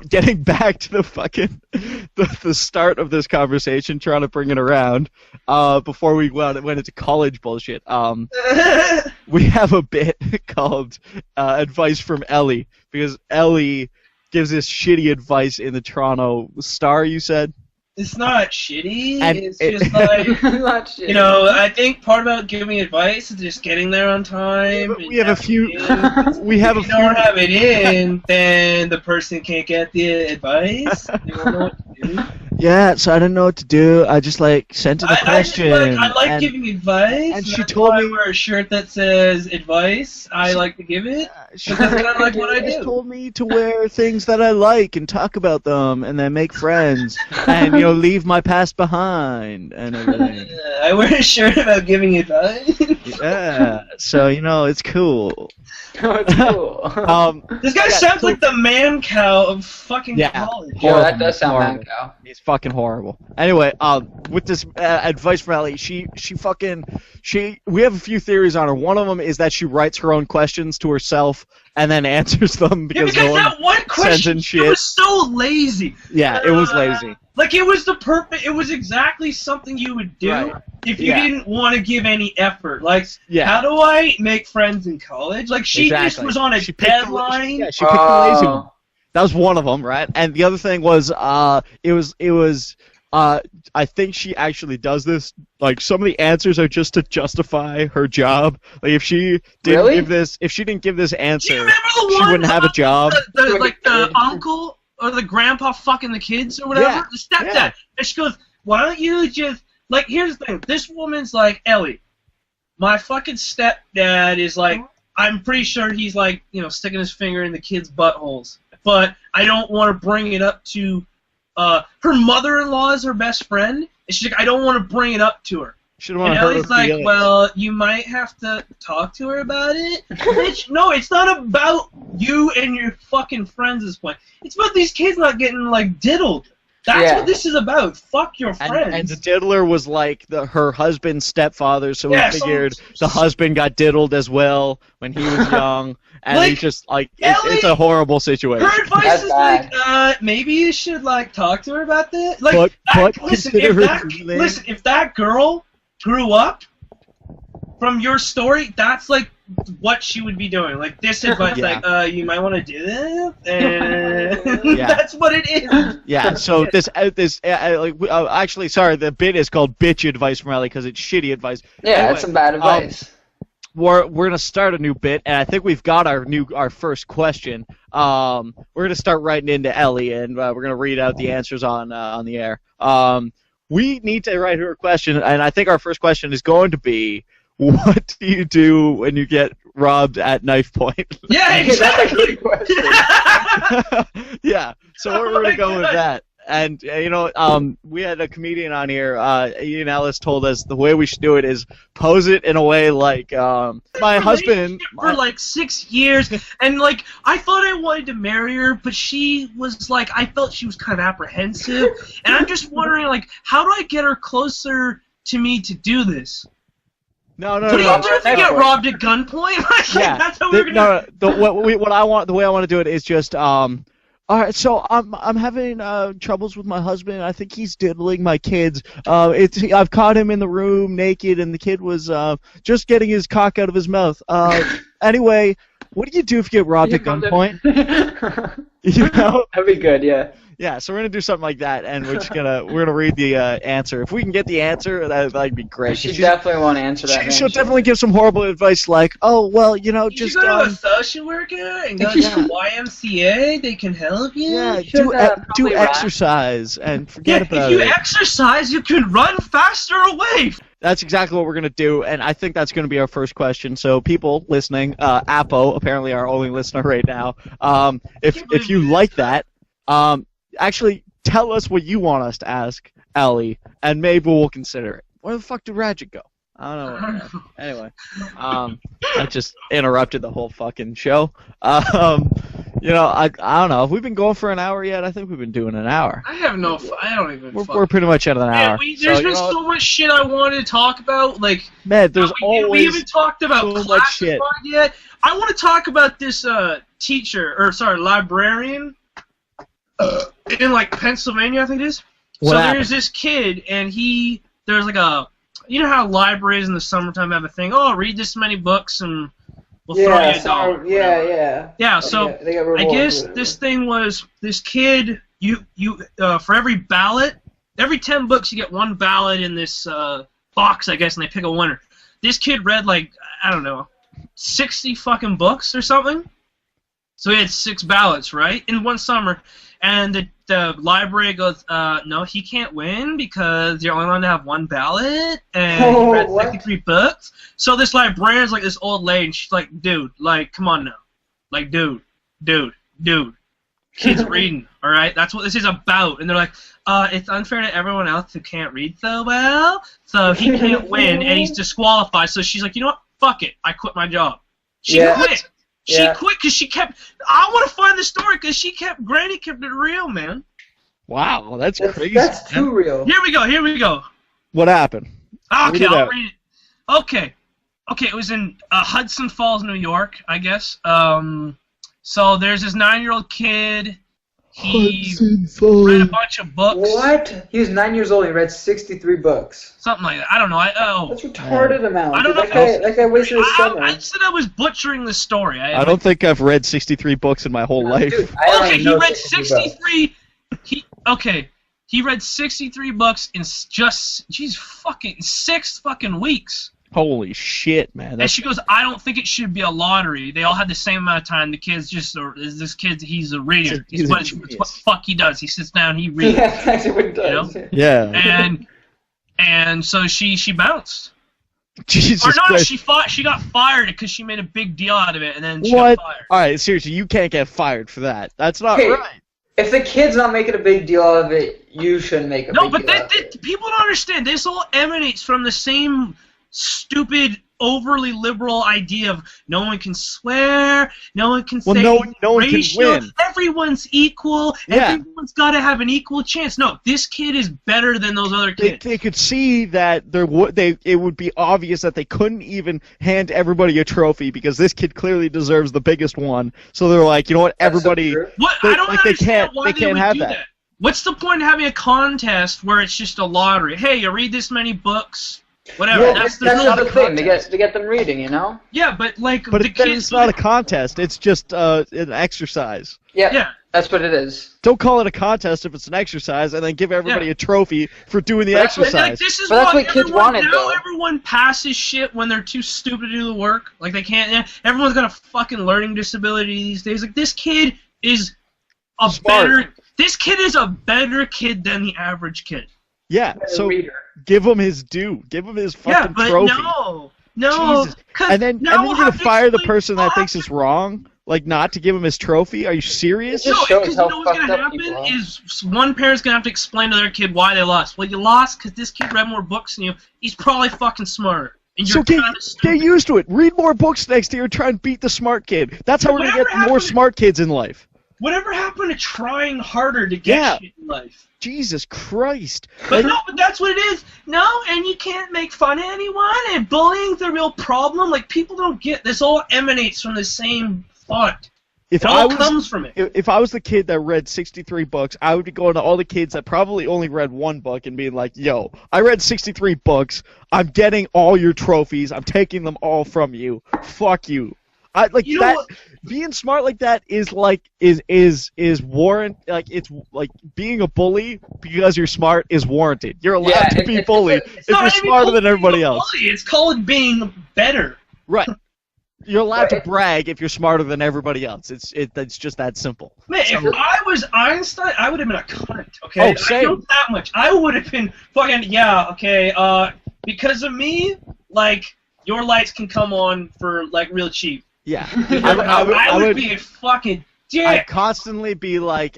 Getting back to the fucking the start of this conversation, trying to bring it around, before we went into college bullshit. We have a bit called Advice from Ellie, because Ellie gives us shitty advice in the Toronto Star, you said? It's not shitty. And it's just like, not shitty. I think part about giving advice is just getting there on time. We have a few. If you don't have it in, then the person can't get the advice. They won't know what to do. Yeah, so I didn't know what to do. I just sent her the question. I like giving advice. And she told me I wear a shirt that says advice. I like to give it. That's kind of like what I do. She told me to wear things that I like and talk about them and then make friends and leave my past behind and everything. I wear a shirt about giving advice. Yeah, so it's cool. Oh, it's cool. This guy sounds like the man cow of fucking college. Yeah, that does sound Horrible. man cow. He's fucking horrible. Anyway, with this advice from Ellie, we have a few theories on her. One of them is that she writes her own questions to herself and then answers them because no one that one sends question in shit. it was so lazy. Yeah, it was lazy. Like it was exactly something you would do Right. if you didn't want to give any effort. Like, Yeah. how do I make friends in college? Like she just Exactly. was on a She picked the- deadline. she picked the lazy one. That was one of them, right? And the other thing was, it was. I think she actually does this. Like some of the answers are just to justify her job. Like if she didn't give this Do you answer, remember the she one wouldn't have a job. The uncle or the grandpa fucking the kids or whatever, Yeah. the stepdad. Yeah. And she goes, "Why don't you just like?" Here's the thing. This woman's like, Ellie, my fucking stepdad is like. I'm pretty sure he's like, sticking his finger in the kids' buttholes. But I don't want to bring it up to her mother-in-law is her best friend, and she's like, I don't want to bring it up to her. Shouldn't And want to hurt Ellie's her like, feelings. well, you might have to talk to her about it. Bitch, no, it's not about you and your fucking friends at this point. It's about these kids not getting, like, diddled. That's what this is is Fuck your friends. And the diddler was like her husband's stepfather, so we figured the husband got diddled as well when he was young, and Like, he's just like it's a horrible situation. Her advice is like, maybe you should like talk to her about that. Like, But listen, consider her if feelings. if that girl grew up from your story, that's like what she would be doing. Like this advice, like, you might want to do this, and that's what it is. Yeah. So actually, sorry, the bit is called "Bitch Advice" from Ellie because it's shitty advice. Yeah, Anyway, that's some bad advice. We're gonna start a new bit, and I think we've got our first question. We're gonna start writing into Ellie, and we're gonna read out the answers on the air. We need to write her a question, and I think our first question is going to be, what do you do when you get robbed at knife point? Yeah, exactly. Yeah, so we're going to go with that. And, we had a comedian on here, Ian Ellis, told us the way we should do it is pose it in a way like, my husband... For like 6 years, and like, I thought I wanted to marry her, but she was like, I felt she was kind of apprehensive, and I'm just wondering, like, how do I get her closer to me to do this? No. What do you do if you get robbed at gunpoint? Yeah. That's how we're gonna. The way I want to do it is just all right. So I'm having troubles with my husband. I think he's diddling my kids. I've caught him in the room naked, and the kid was just getting his cock out of his mouth. Anyway, what do you do if you get robbed at gunpoint? That'd be good. Yeah. Yeah, so we're gonna do something like that, and we're gonna read the answer. If we can get the answer, that'd be great. She definitely won't answer that. She'll definitely give some horrible advice, like, "Oh, well, just you go to a social worker and go to YMCA. They can help you. Yeah, do exercise and forget about it. If you it. exercise, you can run faster away. That's exactly what we're gonna do, and I think that's gonna be our first question. So, people listening, Apo, apparently our only listener right now, if you like that, actually tell us what you want us to ask Ellie, and maybe we'll consider it. Where the fuck did Radget go? I don't know. Anyway, that just interrupted the whole fucking show. I don't know. Have we been going for an hour yet? I think we've been doing an hour. I have no. I don't even. We're pretty much at an hour. There's been so much shit I wanted to talk about. Like, man, there's always we haven't talked about so much shit yet. I want to talk about this librarian. In like Pennsylvania, I think it is. What happened? There's this kid, and there's like you know how libraries in the summertime have a thing. Oh, read this many books, and we'll throw you $1. Yeah. So I guess this thing was this kid. You for every ballot, every 10 books, you get 1 ballot in this box, I guess, and they pick a winner. This kid read like, I don't know, 60 fucking books or something. So he had 6 ballots, right, in one summer. And the library goes, no, he can't win because you're only allowed to have 1 ballot, and he read 63 books. So this librarian's like this old lady, and she's like, dude, like, come on now. Like, dude. kids reading. All right, that's what this is about. And they're like, it's unfair to everyone else who can't read so well, so he can't win, and he's disqualified. So she's like, you know what? Fuck it. I quit my job. She quit. She quit because she kept. I want to find the story because Granny kept it real, man. Wow, that's crazy. That's too real. Here we go. What happened? Okay, I'll read it. Okay, it was in Hudson Falls, New York, I guess. So there's this 9-year-old kid. He read a bunch of books. What? He was 9 years old. He read 63 books. Something like that. I don't know. That's retarded amount. I don't know. That guy wasted his summer. I said I was butchering the story. I don't think I've read 63 books in my whole life. Dude, he read 63. He read 63 books in just 6 fucking weeks. Holy shit, man! And she goes, I don't think it should be a lottery. They all had the same amount of time. The kid's he's a reader. It's what the fuck he does. He sits down, he reads. Yeah, that's actually what he does. You know? Yeah. And so she bounced. Jesus Christ. She got fired because she made a big deal out of it, and then she got fired. All right, seriously, you can't get fired for that. That's not right. If the kid's not making a big deal out of it, you shouldn't make a big deal out of it. People don't understand. This all emanates from the same stupid, overly liberal idea of no one can swear, no one can say no one can win. Everyone's equal, everyone's got to have an equal chance. No, this kid is better than those other kids. They could see that it would be obvious that they couldn't even hand everybody a trophy because this kid clearly deserves the biggest one. So they're like, you know what, everybody. I don't understand why they can't have that. What's the point of having a contest where it's just a lottery? Hey, you read this many books. Whatever. Yeah, that's not the thing. To get them reading, you know. Yeah, but it's not a contest. It's just an exercise. Yeah. That's what it is. Don't call it a contest if it's an exercise, and then give everybody a trophy for doing the exercise. This is that's what kids wanted, though. Everyone passes shit when they're too stupid to do the work. Like they can't. Everyone's got a fucking learning disability these days. Like this kid is This kid is a better kid than the average kid. Yeah, so give him his due. Give him his fucking trophy. No. Jesus. And then you're going to fire the person that thinks it's wrong? Like, not to give him his trophy? Are you serious? No, because you know what's going to happen is one parent's going to have to explain to their kid why they lost. Well, you lost because this kid read more books than you. He's probably fucking smarter. And you're get used to it. Read more books next year and try and beat the smart kid. That's how we're going to get more smart kids in life. Whatever happened to trying harder to get shit in life? Jesus Christ. But that's what it is. No, and you can't make fun of anyone, and bullying's the real problem. Like, people don't get this. All emanates from the same thought. It all comes from it. If I was the kid that read 63 books, I would be going to all the kids that probably only read one book and being like, yo, I read 63 books. I'm getting all your trophies. I'm taking them all from you. Fuck you. Being smart like that is warrant. Like, it's like being a bully because you're smart is warranted. You're allowed to be bullied if you're smarter than everybody else. It's called being better. Right. You're allowed to brag if you're smarter than everybody else. It's just that simple. Man, if I was Einstein, I would have been a cunt. Okay, oh, same. I know that much. I would have been fucking because of me, like your lights can come on for like real cheap. Yeah, I would be a fucking dick. I'd constantly be like,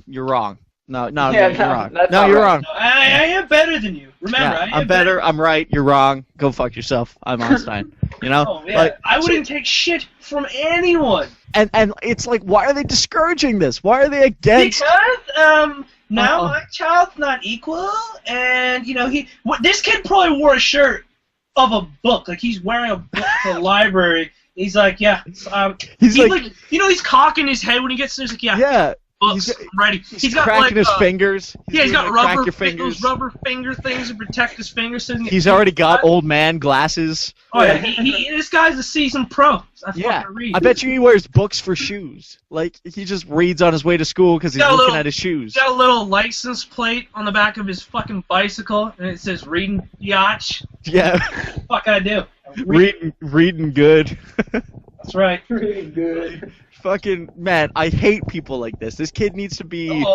you're wrong. No, you're wrong. No, you're wrong. No, I am better than you. Remember, I'm better. I'm right. You're wrong. Go fuck yourself. I'm Einstein. You know? Oh, yeah. I wouldn't take shit from anyone. And it's like, why are they discouraging this? Why are they against? Because now my child's not equal, and this kid probably wore a shirt of a book. Like he's wearing a book to the library. He's like, he's like, he's cocking his head when he gets there. He's like, yeah. Books, I'm ready. He's got cracking his fingers. He's got rubber finger things to protect his fingers. So he's already got old man glasses. Oh yeah, this guy's a seasoned pro. I bet you he wears books for shoes. Like he just reads on his way to school because he's looking at his shoes. He's got a little license plate on the back of his fucking bicycle, and it says "Reading Yacht." Yeah. Fuck, I do. Reading good. That's right. Reading good. Fucking man, I hate people like this. This kid needs to be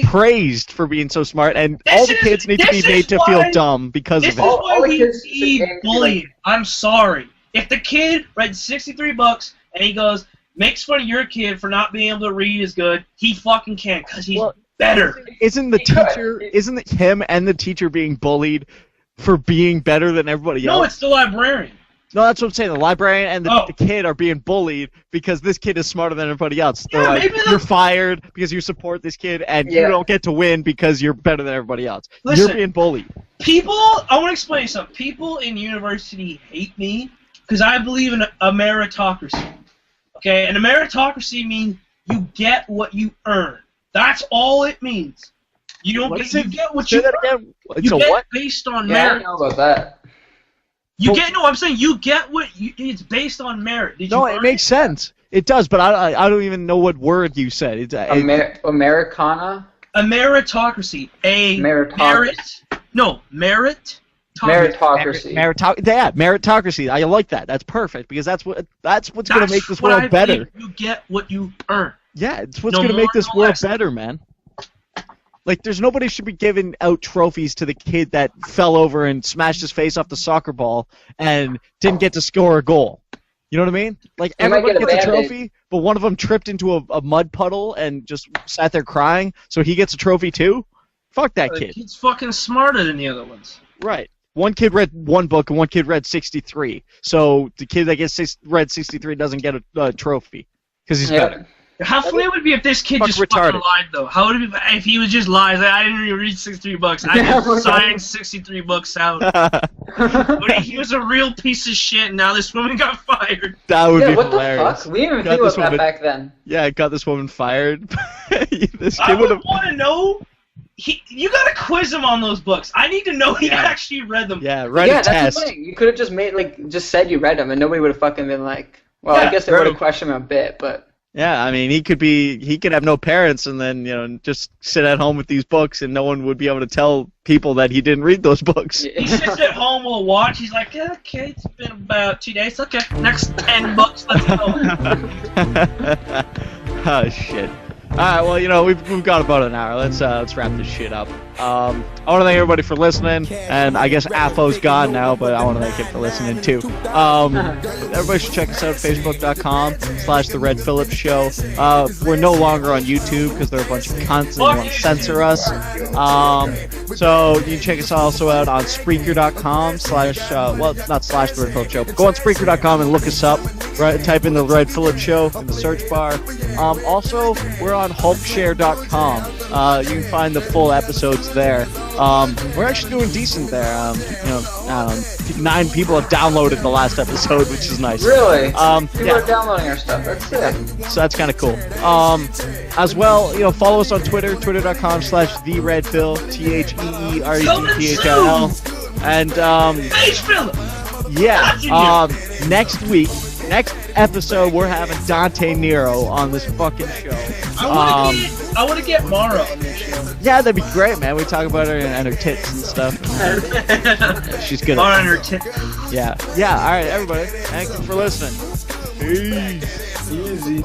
praised for being so smart, and all the kids need to be made to feel dumb because of it. This is why we need bullying. I'm sorry. If the kid read 63 books and he goes, makes fun of your kid for not being able to read as good, he fucking can, because he's Well, better. Isn't it him and the teacher being bullied for being better than everybody else? No, it's the librarian. No, that's what I'm saying. The librarian and the kid are being bullied because this kid is smarter than everybody else. They're like, you're fired because you support this kid, and you don't get to win because you're better than everybody else. Listen, you're being bullied. I want to explain something. People in university hate me because I believe in a meritocracy. Okay? And a meritocracy means you get what you earn. That's all it means. You don't get, you get what you earn. You get based on merit. I know about that. I'm saying you get what it's based on merit. It makes sense. It does, but I don't even know what word you said. It's Americana? A meritocracy. Meritocracy. Meritocracy. I like that. That's perfect because that's what's going to make this world better. You get what you earn. Yeah, it's what's going to make this world better, man. Like, there's nobody should be giving out trophies to the kid that fell over and smashed his face off the soccer ball and didn't get to score a goal. You know what I mean? Like, everybody gets a trophy, but one of them tripped into a mud puddle and just sat there crying, so he gets a trophy too? Fuck that kid. He's fucking smarter than the other ones. Right. One kid read one book and one kid read 63. So the kid that read 63 doesn't get a trophy because he's better. How funny would it be if this kid just fucking lied, though? How would it be if he was just lies? Like, I didn't even read 63 books. I just signed 63 books out. But he was a real piece of shit, and now this woman got fired. That would be hilarious. What the fuck? We didn't even think about that back then. Yeah, I got this woman fired. This kid I would want to know. You gotta quiz him on those books. I need to know he actually read them. Yeah, write a test. That's the thing. You could have just said you read them, and nobody would have fucking been like, well, I guess they would have questioned him a bit, but. Yeah, I mean, he could have no parents and then, just sit at home with these books and no one would be able to tell people that he didn't read those books. He sits at home, will watch, he's like, yeah, okay, it's been about 2 days, okay, next 10 books, let's go. Oh, shit. Alright, well, we've got about an hour. Let's wrap this shit up. I want to thank everybody for listening, and I guess Apo's gone now, but I want to thank him for listening too. Everybody should check us out at facebook.com/The Red Phillip Show. We're no longer on YouTube because there are a bunch of cunts and they want to censor us. So you can check us also out on Spreaker.com not /The Red Phillip Show, but go on Spreaker.com and look us up. Right, type in The Red Phillip Show in the search bar. Also, we're on Hulkshare.com. You can find the full episodes there. We're actually doing decent there. 9 people have downloaded the last episode, which is nice. Really? People are downloading our stuff. That's sick. So that's kind of cool. As well, follow us on Twitter, twitter.com/TheRedPhill, TheRedPhill. And next episode, we're having Dante Nero on this fucking show. I want to get Mara on this show. Yeah, that'd be great, man. We talk about her and her tits and stuff. She's good. Mara and her tits. Yeah. All right, everybody. Thank you for listening. Peace. Easy.